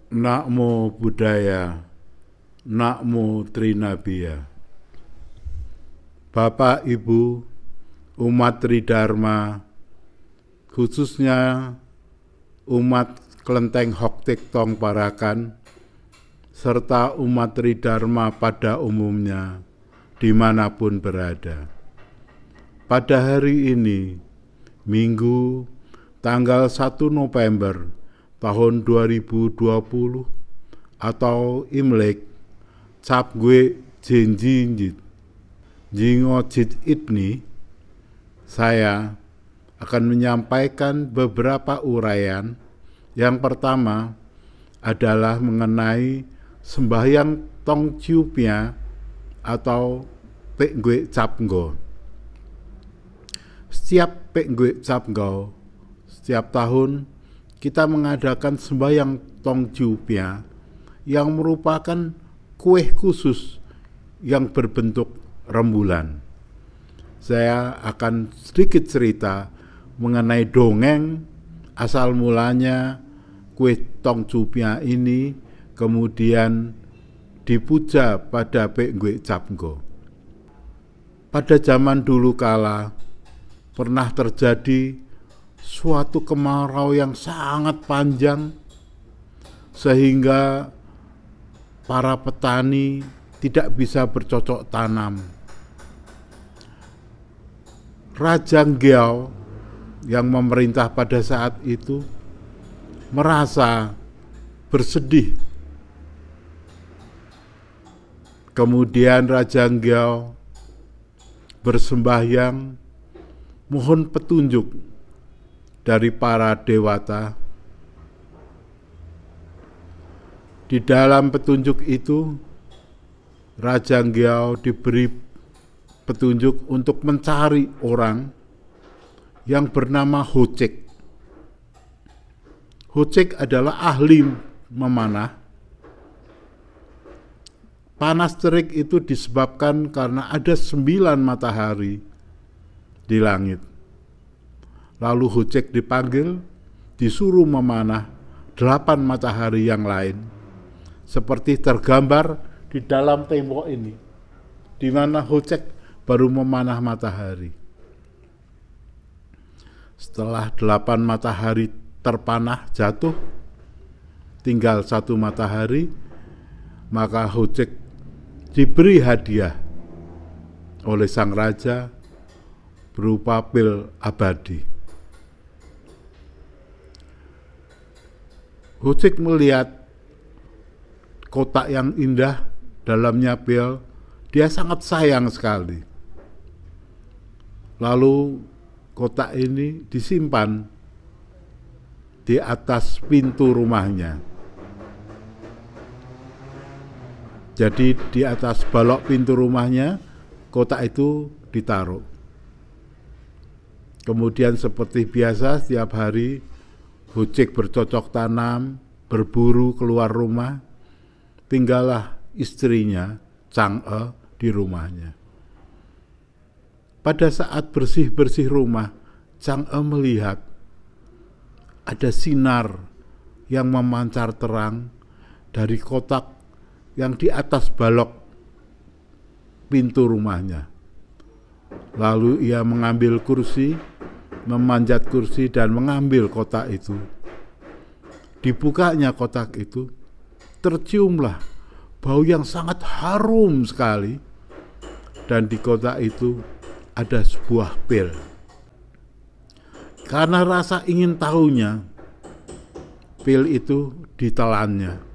Namo Buddhaya, Namo Trinabiya. Bapak, Ibu, umat Tridharma, khususnya umat Kelenteng Hok Tik Tong Parakan, serta umat Tridharma pada umumnya, dimanapun berada. Pada hari ini, Minggu, tanggal 1 November tahun 2020 atau Imlek, Cap Gue Jenjinjit Jingo Jit Itni, saya akan menyampaikan beberapa uraian. Yang pertama adalah mengenai sembahyang Tong Ciupnya atau Pek Gue Cap Ngo. Setiap Pek Gue Cap Ngo, setiap tahun kita mengadakan sembahyang Tong Ciupnya yang merupakan kue khusus yang berbentuk rembulan. Saya akan sedikit cerita mengenai dongeng asal mulanya kue Tong Ciupnya ini kemudian dipuja pada Pek Gue Cap Ngo. Pada zaman dulu kala pernah terjadi suatu kemarau yang sangat panjang sehingga para petani tidak bisa bercocok tanam. Raja Ngeao yang memerintah pada saat itu merasa bersedih. Kemudian Raja Ngeao bersembahyang mohon petunjuk dari para dewata. Di dalam petunjuk itu, Raja Ngeao diberi petunjuk untuk mencari orang yang bernama Hocek. Hocek adalah ahli memanah. Panas terik itu disebabkan karena ada 9 matahari di langit. Lalu Hocek dipanggil, disuruh memanah 8 matahari yang lain, seperti tergambar di dalam tembok ini, di mana Hocek baru memanah matahari. Setelah 8 matahari terpanah jatuh, tinggal 1 matahari, maka Hocek diberi hadiah oleh sang raja berupa pil abadi. Hocek melihat kotak yang indah, dalamnya pil, dia sangat sayang sekali. Lalu kotak ini disimpan di atas pintu rumahnya. Jadi di atas balok pintu rumahnya, kotak itu ditaruh. Kemudian seperti biasa setiap hari Hocek bercocok tanam, berburu keluar rumah, tinggallah istrinya Chang'e di rumahnya. Pada saat bersih-bersih rumah, Chang'e melihat ada sinar yang memancar terang dari kotak yang di atas balok pintu rumahnya. Lalu ia mengambil kursi, memanjat kursi dan mengambil kotak itu. Dibukanya kotak itu, terciumlah bau yang sangat harum sekali, dan di kotak itu ada sebuah pil. Karena rasa ingin tahunya, pil itu ditelannya.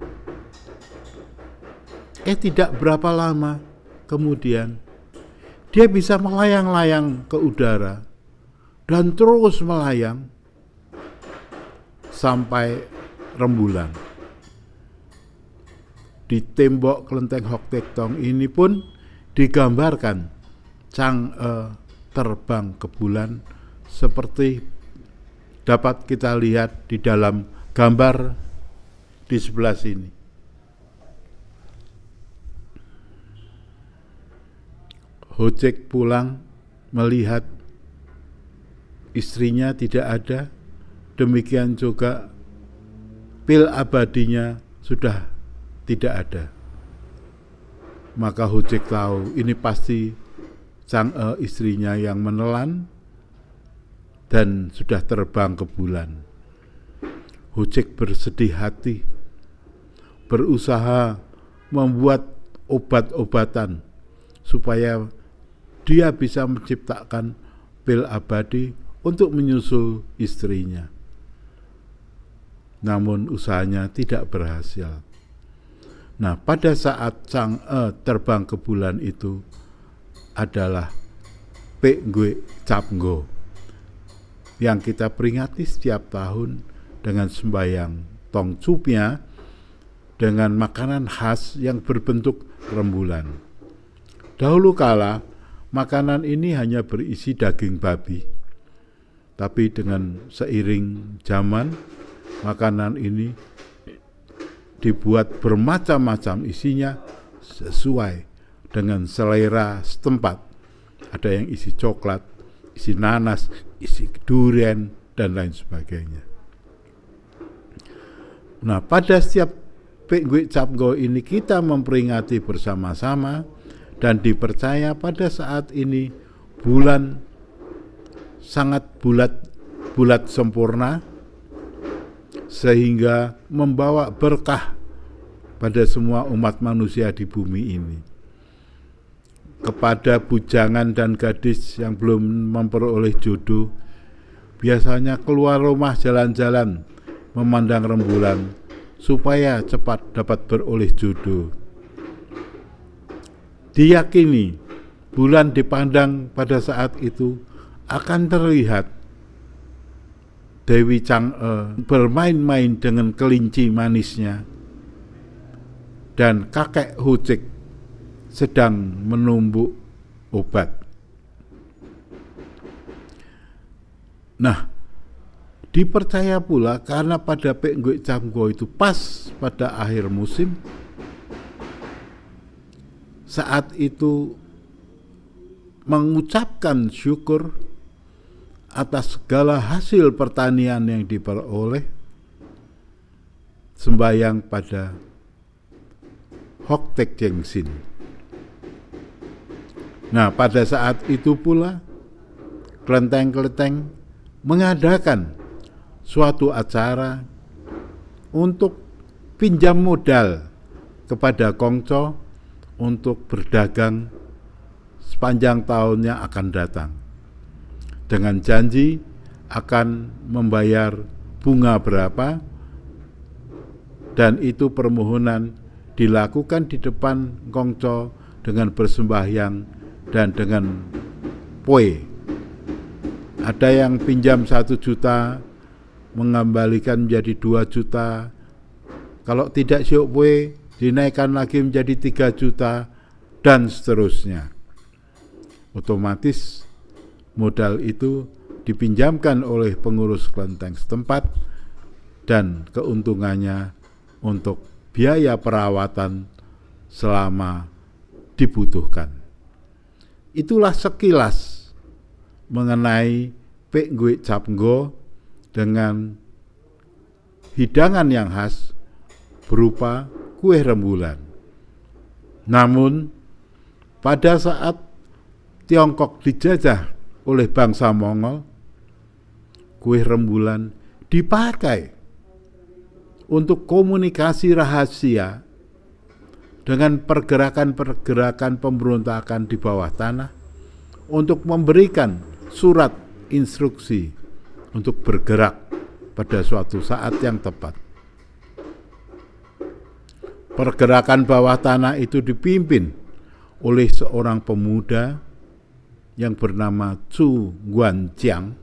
Tidak berapa lama kemudian dia bisa melayang-layang ke udara dan terus melayang sampai rembulan. Di tembok Kelenteng Hok Tik Tong ini pun digambarkan Chang'e terbang ke bulan seperti dapat kita lihat di dalam gambar di sebelah sini. Hocek pulang melihat istrinya tidak ada, demikian juga pil abadinya sudah tidak ada. Maka Ho Cek tahu ini pasti Chang'e istrinya yang menelan dan sudah terbang ke bulan. Ho Cek bersedih hati, berusaha membuat obat-obatan supaya dia bisa menciptakan pil abadi untuk menyusul istrinya. Namun usahanya tidak berhasil. Nah, pada saat Chang'e terbang ke bulan itu adalah Pek Nguek Cap Ngo yang kita peringati setiap tahun dengan sembahyang Tong Chupnya dengan makanan khas yang berbentuk rembulan. Dahulu kala makanan ini hanya berisi daging babi, tapi dengan seiring zaman makanan ini dibuat bermacam-macam isinya sesuai dengan selera setempat. Ada yang isi coklat, isi nanas, isi durian, dan lain sebagainya. Nah, pada setiap Pek Nguek Cap Ngo ini kita memperingati bersama-sama dan dipercaya pada saat ini bulan sangat bulat sempurna sehingga membawa berkah pada semua umat manusia di bumi ini. Kepada bujangan dan gadis yang belum memperoleh jodoh, biasanya keluar rumah jalan-jalan memandang rembulan supaya cepat dapat beroleh jodoh. Diyakini bulan dipandang pada saat itu akan terlihat Dewi Chang'e bermain-main dengan kelinci manisnya dan kakek Ho Cek sedang menumbuk obat. Nah, dipercaya pula karena pada Pek Nguek Cap Ngo itu pas pada akhir musim, saat itu mengucapkan syukur atas segala hasil pertanian yang diperoleh, sembahyang pada Hok Tek Jeng Sin. Nah, pada saat itu pula kelenteng-kelenteng mengadakan suatu acara untuk pinjam modal kepada Kongco untuk berdagang sepanjang tahun yang akan datang, dengan janji akan membayar bunga berapa, dan itu permohonan dilakukan di depan Kongco dengan bersembahyang dan dengan poe. Ada yang pinjam 1 juta mengembalikan menjadi 2 juta, kalau tidak siok poe dinaikkan lagi menjadi 3 juta, dan seterusnya. Otomatis modal itu dipinjamkan oleh pengurus kelenteng setempat dan keuntungannya untuk biaya perawatan selama dibutuhkan. Itulah sekilas mengenai Pek Nguek Cap Ngo dengan hidangan yang khas berupa kue rembulan. Namun pada saat Tiongkok dijajah oleh bangsa Mongol, kue rembulan dipakai untuk komunikasi rahasia dengan pergerakan-pergerakan pemberontakan di bawah tanah, untuk memberikan surat instruksi untuk bergerak pada suatu saat yang tepat. Pergerakan bawah tanah itu dipimpin oleh seorang pemuda yang bernama Zhu Guanqiang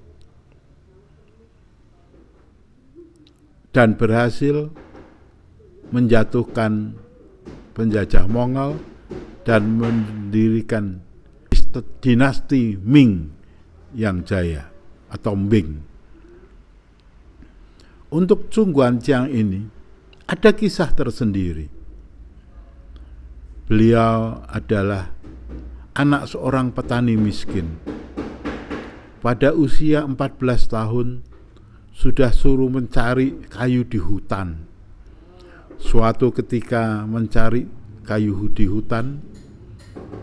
dan berhasil menjatuhkan penjajah Mongol dan mendirikan dinasti Ming yang jaya atau Ming. Untuk Zhu Guanqiang ini ada kisah tersendiri. Beliau adalah anak seorang petani miskin. Pada usia 14 tahun sudah suruh mencari kayu di hutan. suatu ketika mencari kayu di hutan,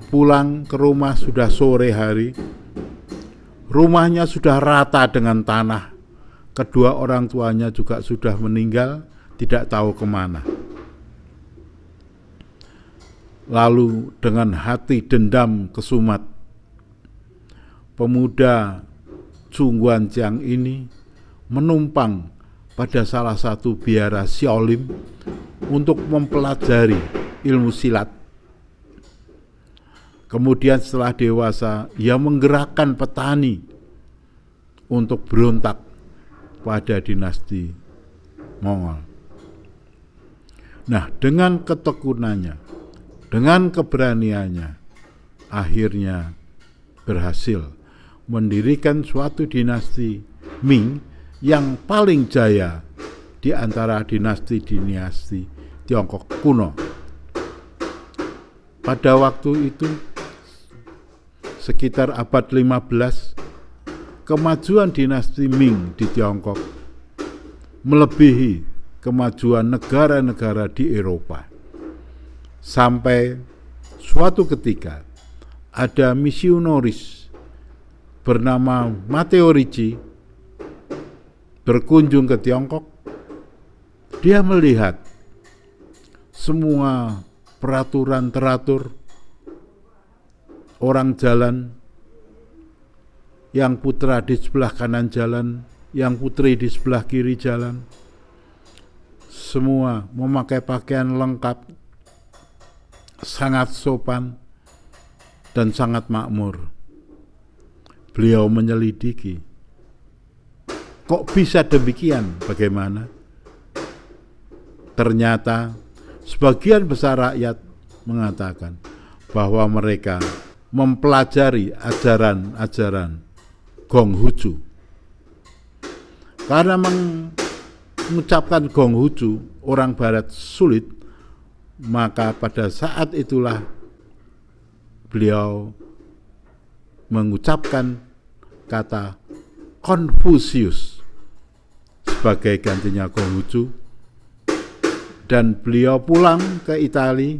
pulang ke rumah sudah sore hari. Rumahnya sudah rata dengan tanah. Kedua orang tuanya juga sudah meninggal, tidak tahu kemana. Lalu dengan hati dendam kesumat, pemuda Zhu Guangjiang ini menumpang pada salah satu biara Shaolin untuk mempelajari ilmu silat. Kemudian setelah dewasa, ia menggerakkan petani untuk berontak pada dinasti Mongol. Nah, dengan ketekunannya, dengan keberaniannya, akhirnya berhasil mendirikan suatu dinasti Ming yang paling jaya di antara dinasti-dinasti Tiongkok kuno. Pada waktu itu, sekitar abad 15, kemajuan dinasti Ming di Tiongkok melebihi kemajuan negara-negara di Eropa. Sampai suatu ketika ada misionaris bernama Matteo Ricci berkunjung ke Tiongkok. Dia melihat semua peraturan teratur, orang jalan, yang putra di sebelah kanan jalan, yang putri di sebelah kiri jalan, semua memakai pakaian lengkap, sangat sopan dan sangat makmur. Beliau menyelidiki, kok bisa demikian, bagaimana? Ternyata sebagian besar rakyat mengatakan bahwa mereka mempelajari ajaran-ajaran Gonghucu. Karena mengucapkan Gonghucu orang barat sulit, maka pada saat itulah beliau mengucapkan kata Confucius sebagai gantinya Gonghucu, dan beliau pulang ke Italia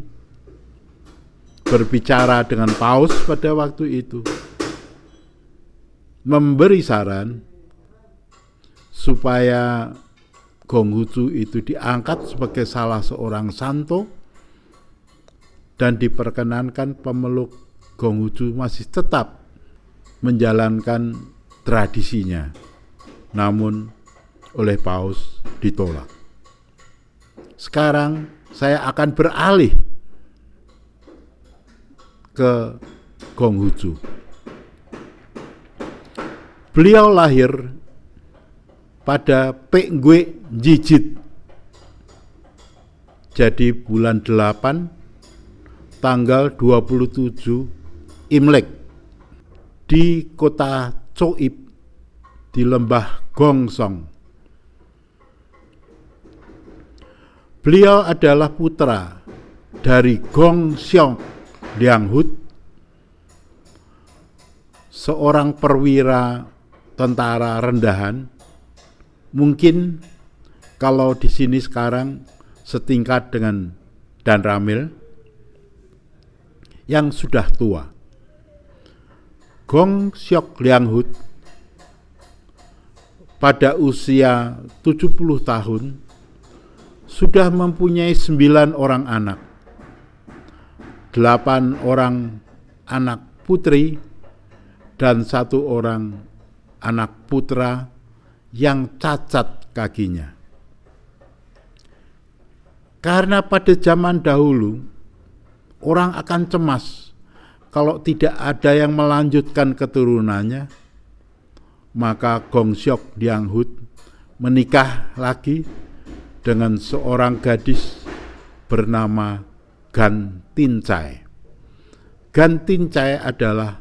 berbicara dengan Paus pada waktu itu, memberi saran supaya Gonghucu itu diangkat sebagai salah seorang santo dan diperkenankan pemeluk Gonghucu masih tetap menjalankan tradisinya, namun oleh Paus ditolak. Sekarang saya akan beralih ke Gonghucu. Beliau lahir pada Pekgwe Jijit, jadi bulan 8 tanggal 27 Imlek di kota Choib di lembah Gongsong. Beliau adalah putra dari Gong Xiong Lianghut, seorang perwira tentara rendahan, mungkin kalau di sini sekarang setingkat dengan Dan Ramil, yang sudah tua. Gong Xiong Lianghut pada usia 70 tahun sudah mempunyai 9 orang anak, 8 orang anak putri dan 1 orang anak putra yang cacat kakinya. Karena pada zaman dahulu orang akan cemas kalau tidak ada yang melanjutkan keturunannya, maka Gong Xiong Lianghut menikah lagi dengan seorang gadis bernama Gan Tincai. Gan Tincai adalah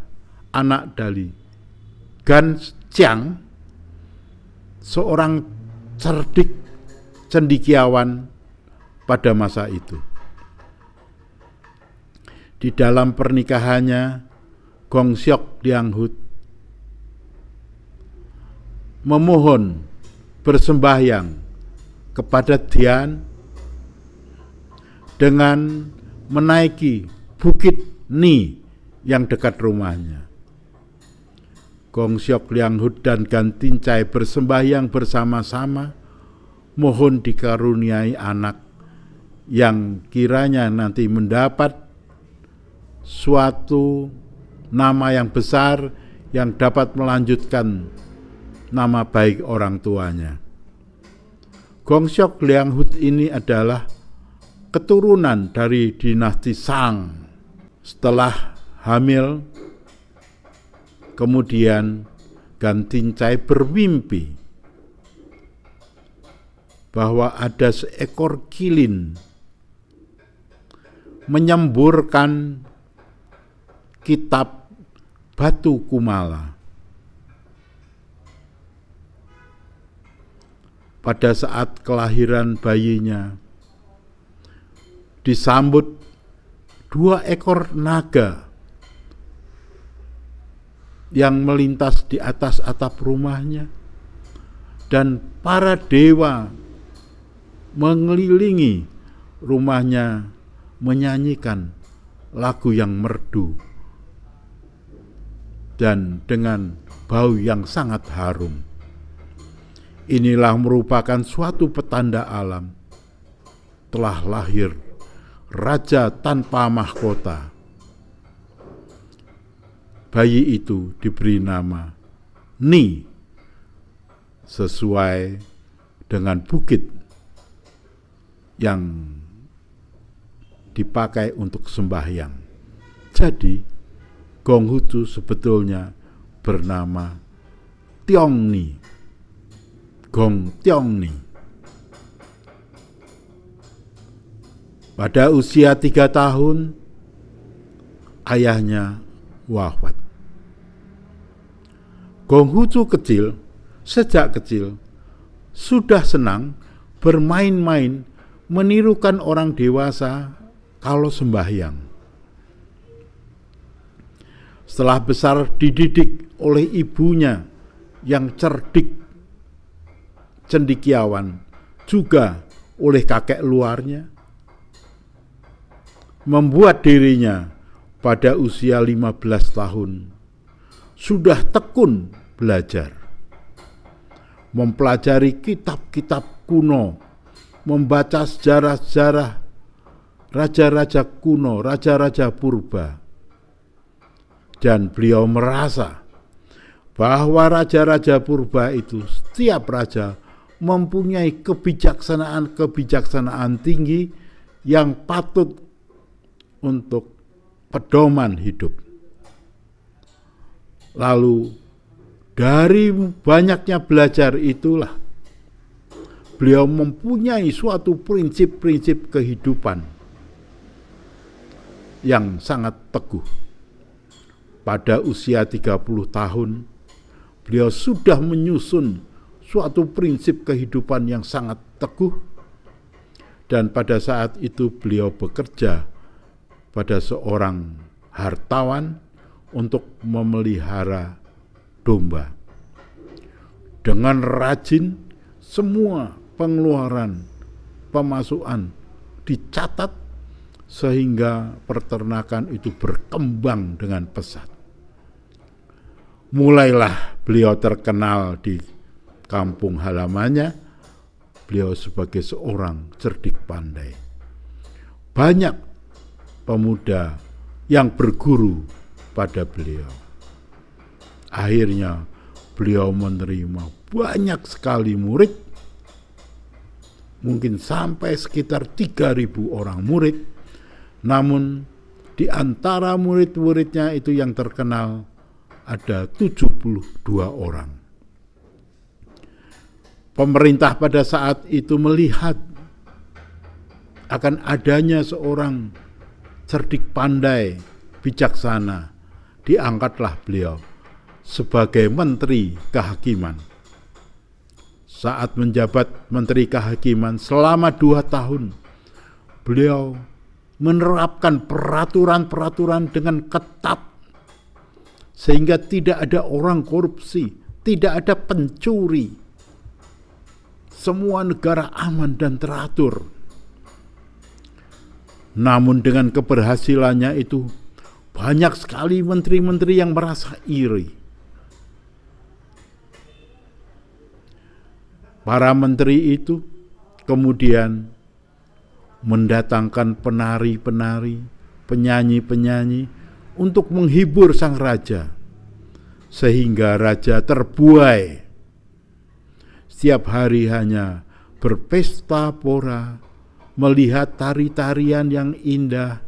anak dari Gan Xiang, seorang cerdik cendekiawan pada masa itu. Di dalam pernikahannya, Gong Xiong Lianghut memohon bersembahyang kepada Dian dengan menaiki Bukit Ni yang dekat rumahnya. Gong Siok Liang Hut dan Gan Tin Chai bersembahyang bersama-sama, mohon dikaruniai anak yang kiranya nanti mendapat suatu nama yang besar yang dapat melanjutkan nama baik orang tuanya. Gong Siok Liang Hut ini adalah keturunan dari dinasti Shang. Setelah hamil, kemudian Gan Tin Chai bermimpi bahwa ada seekor kilin menyemburkan kitab Batu Kumala. Pada saat kelahiran bayinya, disambut 2 ekor naga yang melintas di atas atap rumahnya, dan para dewa mengelilingi rumahnya menyanyikan lagu yang merdu dan dengan bau yang sangat harum. Inilah merupakan suatu petanda alam. Telah lahir raja tanpa mahkota. Bayi itu diberi nama Ni, sesuai dengan bukit yang dipakai untuk sembahyang. Jadi Gong Hu Cu sebetulnya bernama Tiong Ni, Gong Tiong Ni. Pada usia 3 tahun, ayahnya wafat. Gong Hu Cu sejak kecil sudah senang bermain-main menirukan orang dewasa kalau sembahyang. Setelah besar dididik oleh ibunya yang cerdik cendekiawan, juga oleh kakek luarnya, membuat dirinya pada usia 15 tahun sudah tekun belajar, mempelajari kitab-kitab kuno, membaca sejarah-sejarah raja-raja kuno, raja-raja purba. Dan beliau merasa bahwa raja-raja purba itu, setiap raja mempunyai kebijaksanaan tinggi yang patut untuk pedoman hidup. Lalu dari banyaknya belajar itulah beliau mempunyai suatu prinsip-prinsip kehidupan yang sangat teguh. Pada usia 30 tahun, beliau sudah menyusun suatu prinsip kehidupan yang sangat teguh, dan pada saat itu beliau bekerja pada seorang hartawan untuk memelihara domba. Dengan rajin, semua pengeluaran, pemasukan dicatat sehingga peternakan itu berkembang dengan pesat. Mulailah beliau terkenal di kampung halamannya, beliau sebagai seorang cerdik pandai. Banyak pemuda yang berguru pada beliau. Akhirnya beliau menerima banyak sekali murid, mungkin sampai sekitar 3.000 orang murid. Namun di antara murid-muridnya itu yang terkenal ada 72 orang. Pemerintah pada saat itu melihat akan adanya seorang cerdik pandai, bijaksana, diangkatlah beliau sebagai Menteri Kehakiman. Saat menjabat Menteri Kehakiman selama 2 tahun, beliau menerapkan peraturan-peraturan dengan ketat, sehingga tidak ada orang korupsi, tidak ada pencuri. Semua negara aman dan teratur. Namun dengan keberhasilannya itu, banyak sekali menteri-menteri yang merasa iri. Para menteri itu kemudian mendatangkan penari-penari, penyanyi-penyanyi untuk menghibur sang raja, sehingga raja terbuai. Setiap hari hanya berpesta pora, melihat tari-tarian yang indah,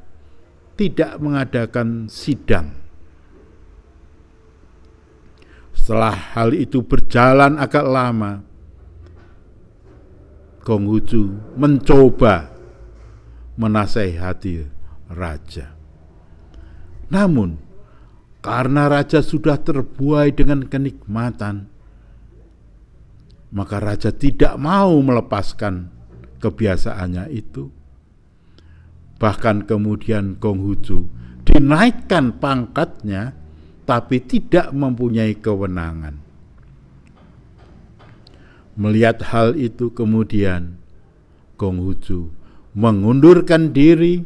tidak mengadakan sidang. Setelah hal itu berjalan agak lama, Konghucu mencoba menasehati raja. Namun, karena raja sudah terbuai dengan kenikmatan, maka raja tidak mau melepaskan kebiasaannya itu. Bahkan kemudian Konghucu dinaikkan pangkatnya, tapi tidak mempunyai kewenangan. Melihat hal itu kemudian Konghucu mengundurkan diri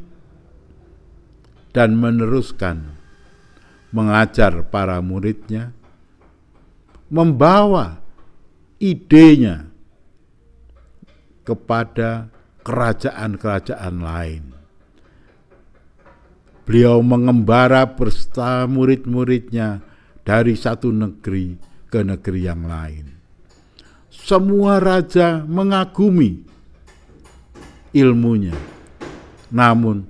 dan meneruskan mengajar para muridnya, membawa idenya kepada kerajaan-kerajaan lain. Beliau mengembara beserta murid-muridnya dari satu negeri ke negeri yang lain. Semua raja mengagumi ilmunya, namun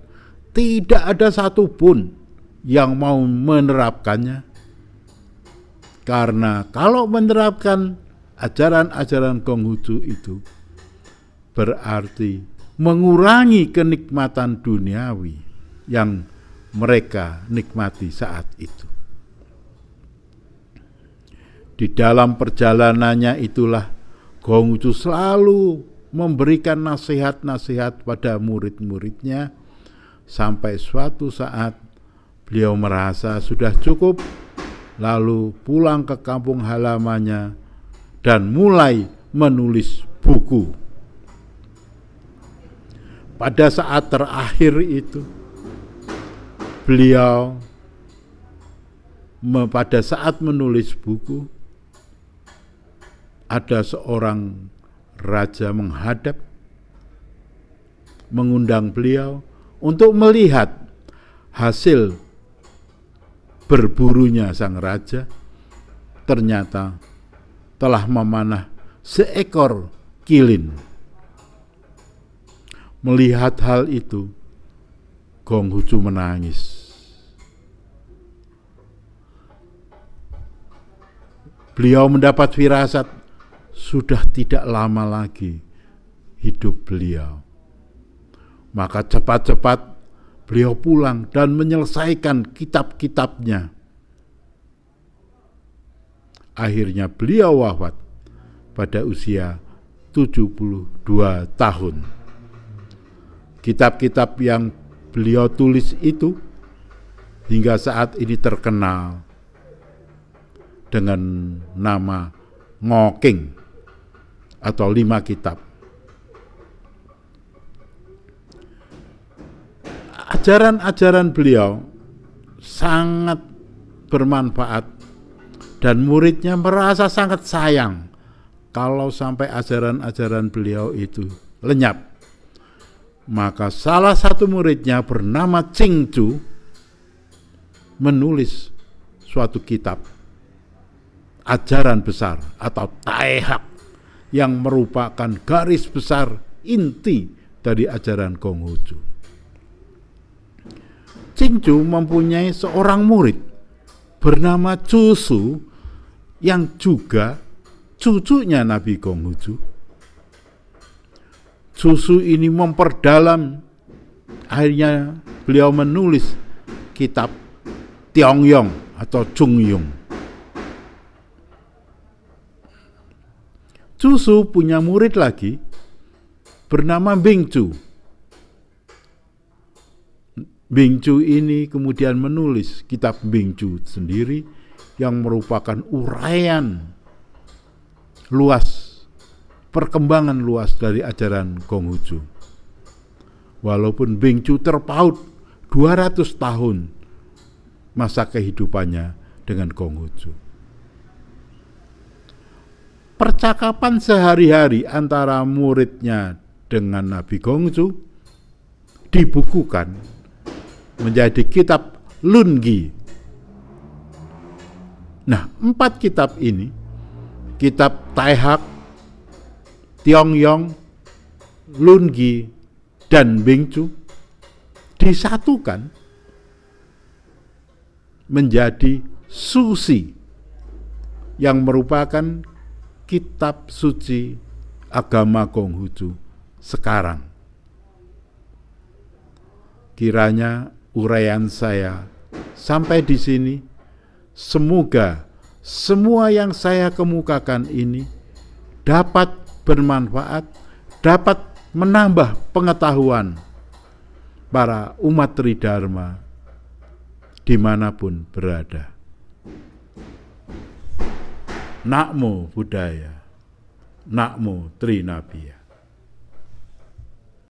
tidak ada satupun yang mau menerapkannya, karena kalau menerapkan ajaran-ajaran Konghucu itu berarti mengurangi kenikmatan duniawi yang mereka nikmati saat itu. Di dalam perjalanannya itulah Konghucu selalu memberikan nasihat-nasihat pada murid-muridnya, sampai suatu saat beliau merasa sudah cukup, lalu pulang ke kampung halamannya dan mulai menulis buku. Pada saat terakhir itu, beliau pada saat menulis buku, ada seorang raja menghadap, mengundang beliau untuk melihat hasil berburunya sang raja. Ternyata telah memanah seekor kilin. Melihat hal itu, Konghucu menangis. Beliau mendapat firasat sudah tidak lama lagi hidup beliau. Maka cepat-cepat beliau pulang dan menyelesaikan kitab-kitabnya. Akhirnya beliau wafat pada usia 72 tahun. Kitab-kitab yang beliau tulis itu hingga saat ini terkenal dengan nama Ngoking atau 5 kitab. Ajaran-ajaran beliau sangat bermanfaat dan muridnya merasa sangat sayang kalau sampai ajaran-ajaran beliau itu lenyap. Maka salah satu muridnya bernama Qingzhu menulis suatu kitab ajaran besar atau Taihak yang merupakan garis besar inti dari ajaran Konghucu. Qingzhu mempunyai seorang murid bernama Cu yang juga cucunya Nabi Konghucu. Cu ini memperdalam, akhirnya beliau menulis kitab Tiangyong atau Chungyong. Cu punya murid lagi bernama Bingzhu. Bingzhu ini kemudian menulis kitab Bingzhu sendiri yang merupakan uraian luas, perkembangan luas dari ajaran Konghucu. walaupun Bingcu terpaut 200 tahun masa kehidupannya dengan Konghucu. Percakapan sehari-hari antara muridnya dengan Nabi Konghucu dibukukan menjadi kitab Lungi. Nah, 4 kitab ini, kitab Taihak, Tiongyong, Lungi, dan Bingcu disatukan menjadi Suci yang merupakan kitab suci agama Konghucu sekarang. Kiranya uraian saya sampai di sini. Semoga semua yang saya kemukakan ini dapat bermanfaat, dapat menambah pengetahuan para umat Tridharma dimanapun berada. Namo Buddhaya, Namo Trinabiya.